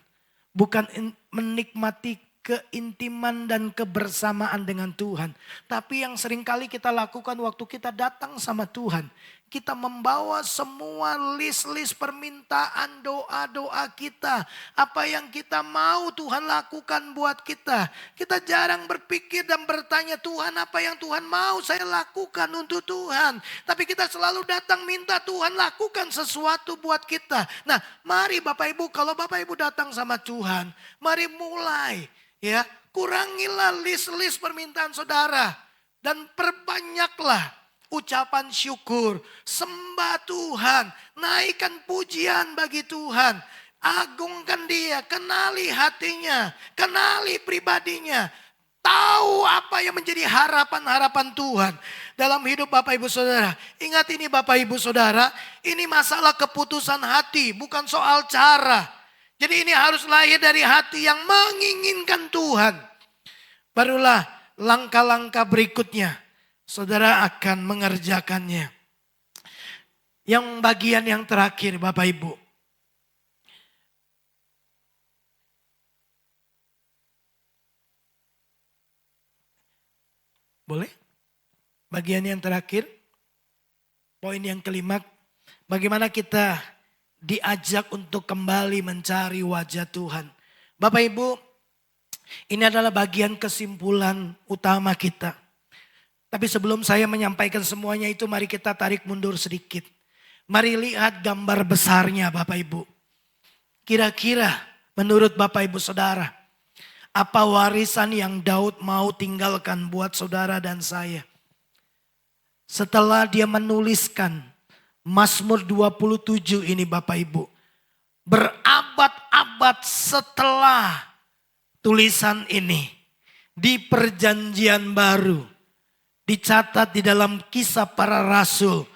bukan menikmati keintiman dan kebersamaan dengan Tuhan, tapi yang seringkali kita lakukan waktu kita datang sama Tuhan, kita membawa semua list-list permintaan doa-doa kita. Apa yang kita mau Tuhan lakukan buat kita. Kita jarang berpikir dan bertanya, Tuhan apa yang Tuhan mau saya lakukan untuk Tuhan. Tapi kita selalu datang minta Tuhan lakukan sesuatu buat kita. Nah mari Bapak Ibu, kalau Bapak Ibu datang sama Tuhan, mari mulai ya, kurangilah list-list permintaan saudara. Dan perbanyaklah ucapan syukur, sembah Tuhan, naikkan pujian bagi Tuhan, agungkan dia, kenali hatinya, kenali pribadinya, tahu apa yang menjadi harapan-harapan Tuhan dalam hidup Bapak Ibu Saudara. Ingat ini Bapak Ibu Saudara, ini masalah keputusan hati, bukan soal cara. Jadi ini harus lahir dari hati yang menginginkan Tuhan. Barulah langkah-langkah berikutnya saudara akan mengerjakannya. Yang bagian yang terakhir Bapak Ibu. Boleh? Bagian yang terakhir. Poin yang kelima. Bagaimana kita diajak untuk kembali mencari wajah Tuhan. Bapak Ibu, ini adalah bagian kesimpulan utama kita. Tapi sebelum saya menyampaikan semuanya itu, mari kita tarik mundur sedikit. Mari lihat gambar besarnya Bapak Ibu. Kira-kira menurut Bapak Ibu Saudara, apa warisan yang Daud mau tinggalkan buat saudara dan saya? Setelah dia menuliskan Mazmur 27 ini Bapak Ibu. Berabad-abad setelah tulisan ini di perjanjian baru dicatat di dalam Kisah Para Rasul.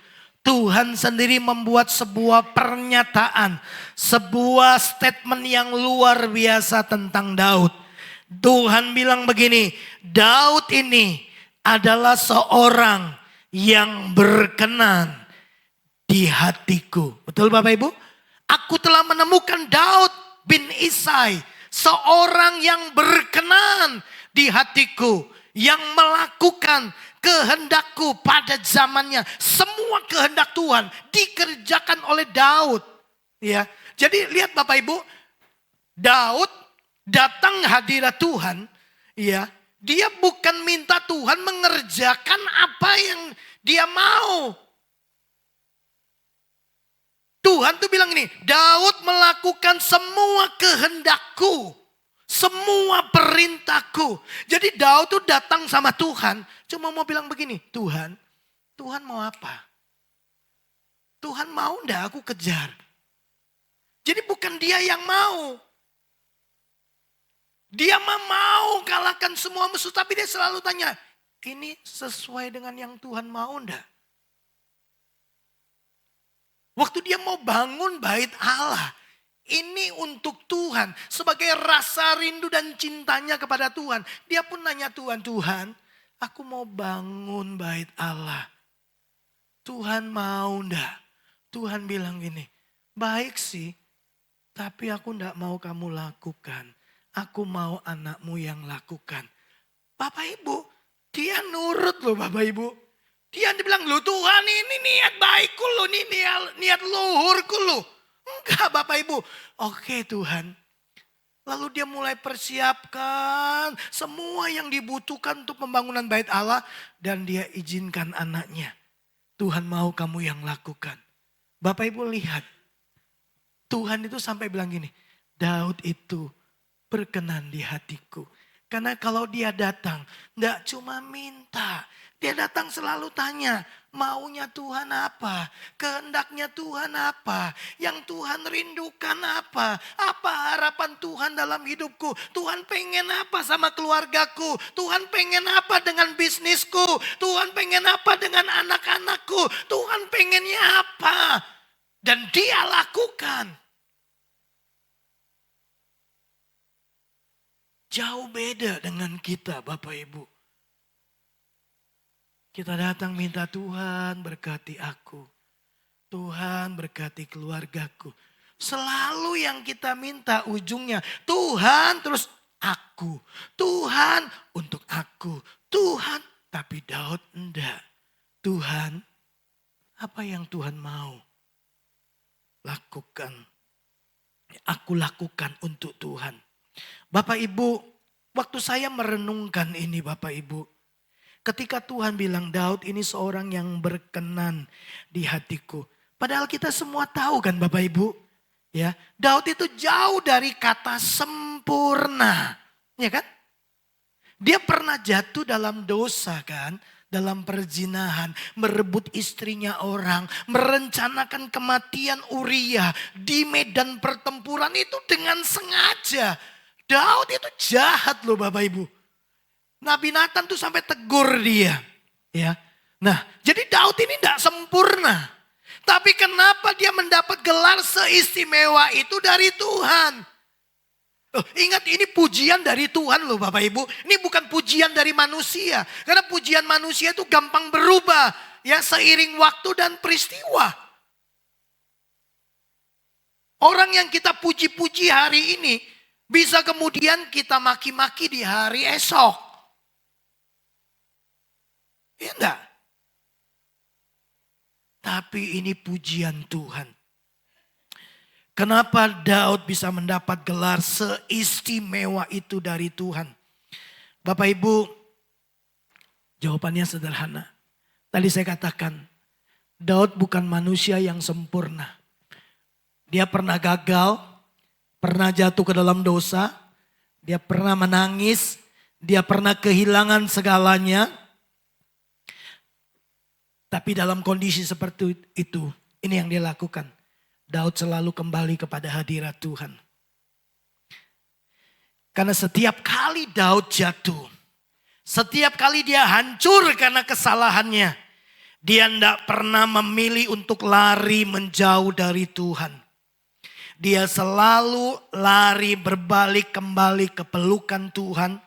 Tuhan sendiri membuat sebuah pernyataan, sebuah statement yang luar biasa tentang Daud. Tuhan bilang begini, Daud ini adalah seorang yang berkenan di hatiku. Betul Bapak Ibu? Aku telah menemukan Daud bin Isai, seorang yang berkenan di hatiku, yang melakukan kehendakku pada zamannya. Semua kehendak Tuhan dikerjakan oleh Daud. Ya, jadi lihat Bapak Ibu, Daud datang hadirat Tuhan. Ya, dia bukan minta Tuhan mengerjakan apa yang dia mau. Tuhan tuh bilang ini, Daud melakukan semua kehendakku. Semua perintahku. Jadi Daud tuh datang sama Tuhan. Cuma mau bilang begini, Tuhan mau apa? Tuhan mau enggak aku kejar? Jadi bukan dia yang mau. Dia mau kalahkan semua musuh. Tapi dia selalu tanya, ini sesuai dengan yang Tuhan mau enggak? Waktu dia mau bangun bait Allah. Ini untuk Tuhan. Sebagai rasa rindu dan cintanya kepada Tuhan. Dia pun nanya Tuhan, aku mau bangun bait Allah. Tuhan mau enggak? Tuhan bilang gini, baik sih. Tapi aku enggak mau kamu lakukan. Aku mau anakmu yang lakukan. Bapak Ibu, dia nurut loh Bapak Ibu. Dia bilang, loh Tuhan ini niat baikku loh, ini niat luhurku loh. Enggak Bapak Ibu. Oke Tuhan. Lalu dia mulai persiapkan semua yang dibutuhkan untuk pembangunan bait Allah. Dan dia izinkan anaknya. Tuhan mau kamu yang lakukan. Bapak Ibu lihat. Tuhan itu sampai bilang gini. Daud itu berkenan di hatiku. Karena kalau dia datang, enggak cuma minta. Dia datang selalu tanya, maunya Tuhan apa? Kehendaknya Tuhan apa? Yang Tuhan rindukan apa? Apa harapan Tuhan dalam hidupku? Tuhan pengen apa sama keluargaku? Tuhan pengen apa dengan bisnisku? Tuhan pengen apa dengan anak-anakku? Tuhan pengennya apa? Dan dia lakukan. Jauh beda dengan kita Bapak Ibu. Kita datang minta Tuhan berkati aku. Tuhan berkati keluargaku. Selalu yang kita minta ujungnya Tuhan terus aku. Tuhan untuk aku. Tuhan. Tapi Daud enggak. Tuhan apa yang Tuhan mau lakukan. Aku lakukan untuk Tuhan. Bapak Ibu, waktu saya merenungkan ini Bapak Ibu. Ketika Tuhan bilang Daud ini seorang yang berkenan di hatiku. Padahal kita semua tahu kan Bapak Ibu. Ya, Daud itu jauh dari kata sempurna. Ya kan? Dia pernah jatuh dalam dosa kan. Dalam perzinahan. Merebut istrinya orang. Merencanakan kematian Uria. Di medan pertempuran itu dengan sengaja. Daud itu jahat loh Bapak Ibu. Nabi Nathan tuh sampai tegur dia. Ya. Nah, jadi Daud ini tidak sempurna. Tapi kenapa dia mendapat gelar seistimewa itu dari Tuhan? Oh, ingat ini pujian dari Tuhan loh Bapak Ibu. Ini bukan pujian dari manusia. Karena pujian manusia itu gampang berubah. Ya, seiring waktu dan peristiwa. Orang yang kita puji-puji hari ini. Bisa kemudian kita maki-maki di hari esok. Ya enggak? Tapi ini pujian Tuhan. Kenapa Daud bisa mendapat gelar seistimewa itu dari Tuhan? Bapak Ibu, jawabannya sederhana. Tadi saya katakan, Daud bukan manusia yang sempurna. Dia pernah gagal, pernah jatuh ke dalam dosa, dia pernah menangis, dia pernah kehilangan segalanya. Tapi dalam kondisi seperti itu, ini yang dia lakukan. Daud selalu kembali kepada hadirat Tuhan. Karena setiap kali Daud jatuh, setiap kali dia hancur karena kesalahannya, dia tidak pernah memilih untuk lari menjauh dari Tuhan. Dia selalu lari berbalik kembali ke pelukan Tuhan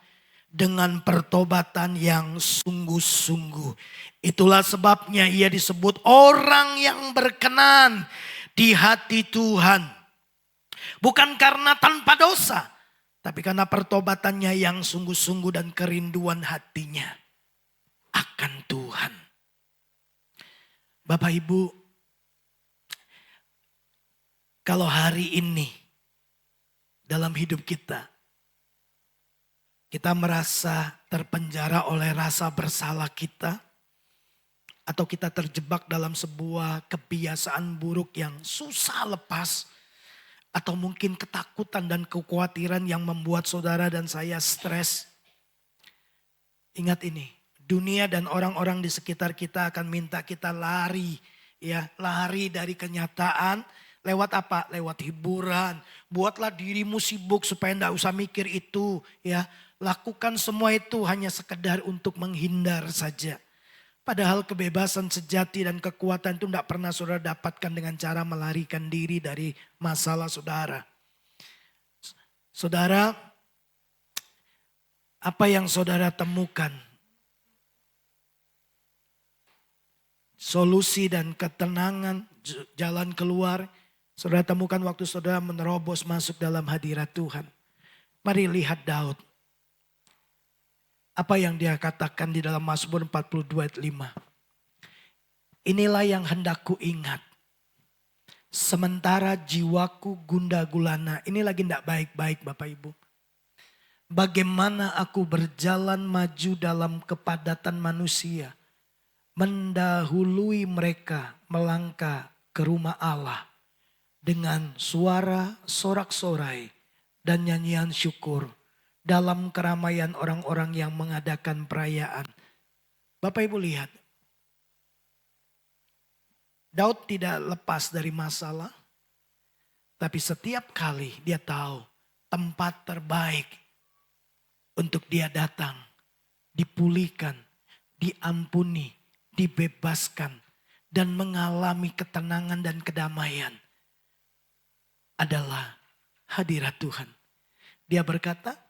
dengan pertobatan yang sungguh-sungguh. Itulah sebabnya ia disebut orang yang berkenan di hati Tuhan. Bukan karena tanpa dosa, tapi karena pertobatannya yang sungguh-sungguh dan kerinduan hatinya akan Tuhan. Bapak Ibu, kalau hari ini dalam hidup kita merasa terpenjara oleh rasa bersalah kita, atau kita terjebak dalam sebuah kebiasaan buruk yang susah lepas, atau mungkin ketakutan dan kekhawatiran yang membuat saudara dan saya stres. Ingat ini, dunia dan orang-orang di sekitar kita akan minta kita lari, ya, lari dari kenyataan. Lewat apa? Lewat hiburan. Buatlah dirimu sibuk supaya enggak usah mikir itu, ya. Lakukan semua itu hanya sekedar untuk menghindar saja. Padahal kebebasan sejati dan kekuatan itu tidak pernah saudara dapatkan dengan cara melarikan diri dari masalah saudara. Saudara, apa yang saudara temukan? Solusi dan ketenangan, jalan keluar, saudara temukan waktu saudara menerobos masuk dalam hadirat Tuhan. Mari lihat Daud. Apa yang dia katakan di dalam Mazmur 42 ayat 5. Inilah yang hendak ku ingat. Sementara jiwaku gundah gulana. Ini lagi tidak baik-baik Bapak Ibu. Bagaimana aku berjalan maju dalam kepadatan manusia. Mendahului mereka melangkah ke rumah Allah. Dengan suara sorak-sorai dan nyanyian syukur. Dalam keramaian orang-orang yang mengadakan perayaan. Bapak Ibu lihat. Daud tidak lepas dari masalah. Tapi setiap kali dia tahu tempat terbaik untuk dia datang. Dipulihkan, diampuni, dibebaskan. Dan mengalami ketenangan dan kedamaian. Adalah hadirat Tuhan. Dia berkata,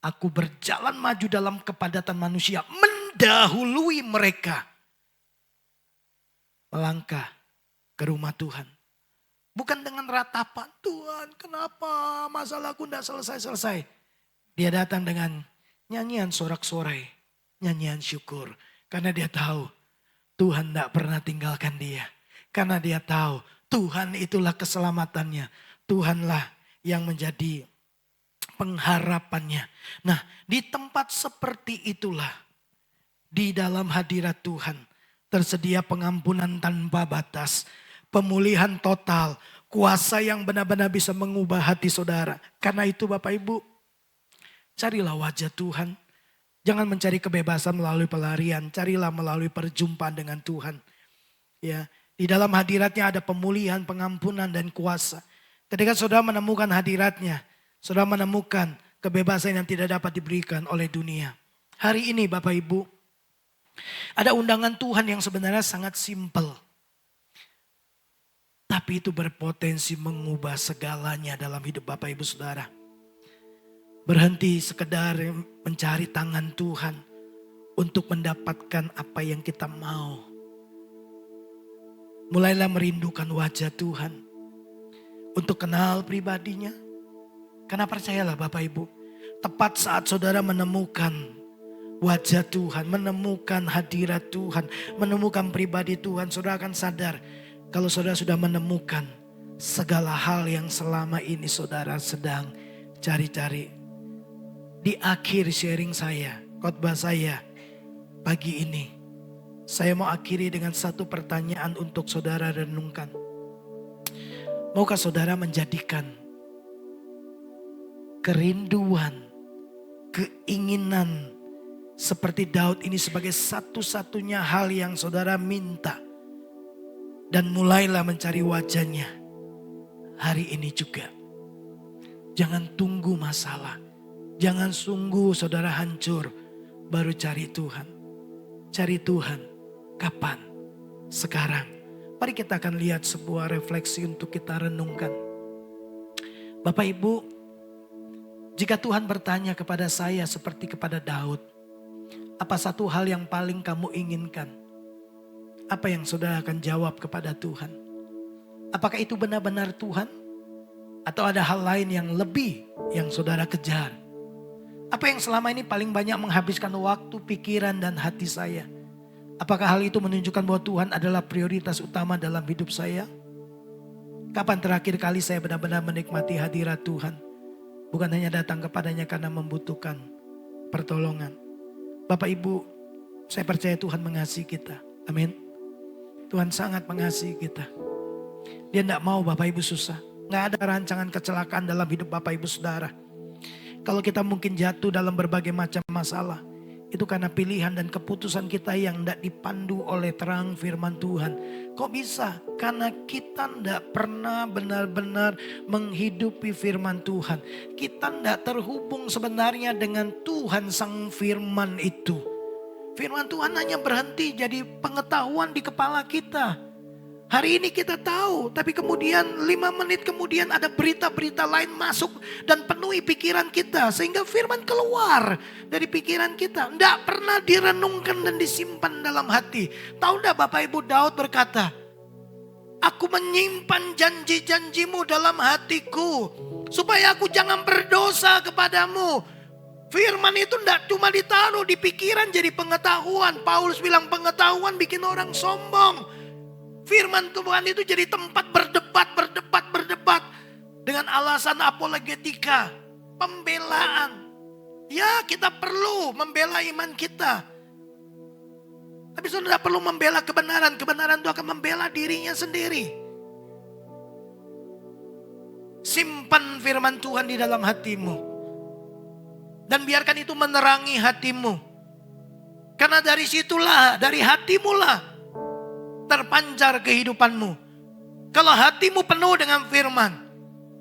aku berjalan maju dalam kepadatan manusia, mendahului mereka. Melangkah ke rumah Tuhan. Bukan dengan ratapan, Tuhan kenapa masalahku tidak selesai-selesai. Dia datang dengan nyanyian sorak-sorai, nyanyian syukur. Karena dia tahu Tuhan tidak pernah tinggalkan dia. Karena dia tahu Tuhan itulah keselamatannya. Tuhanlah yang menjadi pengharapannya. Nah, di tempat seperti itulah, di dalam hadirat Tuhan, tersedia pengampunan tanpa batas, pemulihan total, kuasa yang benar-benar bisa mengubah hati saudara. Karena itu Bapak Ibu, carilah wajah Tuhan. Jangan mencari kebebasan melalui pelarian, carilah melalui perjumpaan dengan Tuhan. Ya, di dalam hadiratnya ada pemulihan, pengampunan dan kuasa. Ketika saudara menemukan hadiratnya, saudara menemukan kebebasan yang tidak dapat diberikan oleh dunia. Hari ini Bapak Ibu, ada undangan Tuhan yang sebenarnya sangat simpel. Tapi itu berpotensi mengubah segalanya dalam hidup Bapak Ibu Saudara. Berhenti sekedar mencari tangan Tuhan untuk mendapatkan apa yang kita mau. Mulailah merindukan wajah Tuhan untuk kenal pribadinya. Karena percayalah Bapak Ibu, tepat saat saudara menemukan wajah Tuhan, menemukan hadirat Tuhan, menemukan pribadi Tuhan, saudara akan sadar kalau saudara sudah menemukan segala hal yang selama ini saudara sedang cari-cari. Di akhir sharing saya, khotbah saya pagi ini, saya mau akhiri dengan satu pertanyaan untuk saudara renungkan. Maukah saudara menjadikan kerinduan, keinginan seperti Daud ini sebagai satu-satunya hal yang saudara minta. Dan mulailah mencari wajahnya hari ini juga. Jangan tunggu masalah. Jangan sungguh saudara hancur baru cari Tuhan. Cari Tuhan. Kapan? Sekarang. Mari kita akan lihat sebuah refleksi untuk kita renungkan. Bapak Ibu, jika Tuhan bertanya kepada saya seperti kepada Daud, apa satu hal yang paling kamu inginkan? Apa yang saudara akan jawab kepada Tuhan? Apakah itu benar-benar Tuhan? Atau ada hal lain yang lebih yang saudara kejar? Apa yang selama ini paling banyak menghabiskan waktu, pikiran, dan hati saya? Apakah hal itu menunjukkan bahwa Tuhan adalah prioritas utama dalam hidup saya? Kapan terakhir kali saya benar-benar menikmati hadirat Tuhan? Bukan hanya datang kepadanya karena membutuhkan pertolongan. Bapak Ibu, saya percaya Tuhan mengasihi kita. Amin. Tuhan sangat mengasihi kita. Dia tidak mau Bapak Ibu susah. Nggak ada rancangan kecelakaan dalam hidup Bapak Ibu Saudara. Kalau kita mungkin jatuh dalam berbagai macam masalah, itu karena pilihan dan keputusan kita yang tidak dipandu oleh terang firman Tuhan. Kok bisa? Karena kita tidak pernah benar-benar menghidupi firman Tuhan. Kita tidak terhubung sebenarnya dengan Tuhan sang firman itu. Firman Tuhan hanya berhenti jadi pengetahuan di kepala kita. Hari ini kita tahu, tapi kemudian 5 menit kemudian ada berita-berita lain masuk dan penuhi pikiran kita. Sehingga firman keluar dari pikiran kita. Tidak pernah direnungkan dan disimpan dalam hati. Tahu tidak Bapak Ibu, Daud berkata, aku menyimpan janji-janjimu dalam hatiku, supaya aku jangan berdosa kepadamu. Firman itu tidak cuma ditaruh di pikiran jadi pengetahuan. Paulus bilang pengetahuan bikin orang sombong. Firman Tuhan itu jadi tempat berdebat dengan alasan apologetika, pembelaan. Ya, kita perlu membela iman kita. Tapi saudara perlu membela kebenaran. Kebenaran itu akan membela dirinya sendiri. Simpan firman Tuhan di dalam hatimu. Dan biarkan itu menerangi hatimu. Karena dari situlah, dari hatimu lah terpancar kehidupanmu. Kalau hatimu penuh dengan firman,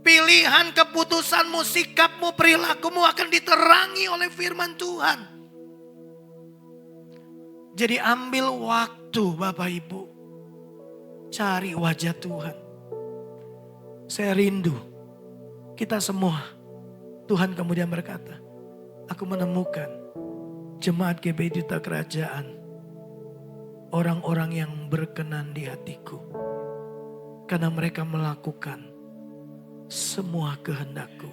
pilihan, keputusanmu, sikapmu, perilakumu akan diterangi oleh firman Tuhan. Jadi ambil waktu Bapak Ibu, cari wajah Tuhan. Saya rindu kita semua. Tuhan kemudian berkata, aku menemukan jemaat GBI Duta Kerajaan, orang-orang yang berkenan di hatiku. Karena mereka melakukan semua kehendakku.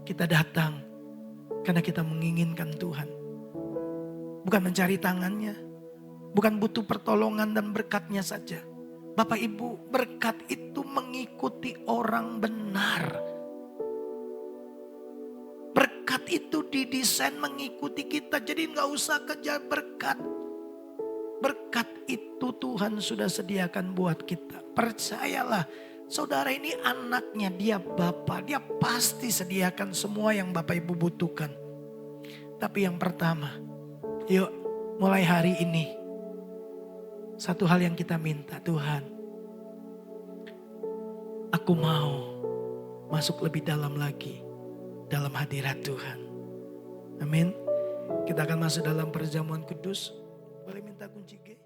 Kita datang karena kita menginginkan Tuhan. Bukan mencari tangannya. Bukan butuh pertolongan dan berkatnya saja. Bapak Ibu, berkat itu mengikuti orang benar. Berkat itu didesain mengikuti kita. Jadi gak usah kejar berkat. Berkat itu Tuhan sudah sediakan buat kita. Percayalah, saudara ini anaknya, dia Bapa. Dia pasti sediakan semua yang Bapak Ibu butuhkan. Tapi yang pertama, yuk mulai hari ini, satu hal yang kita minta, Tuhan, aku mau masuk lebih dalam lagi dalam hadirat Tuhan. Amin. Kita akan masuk dalam perjamuan kudus. Boleh minta kunci G?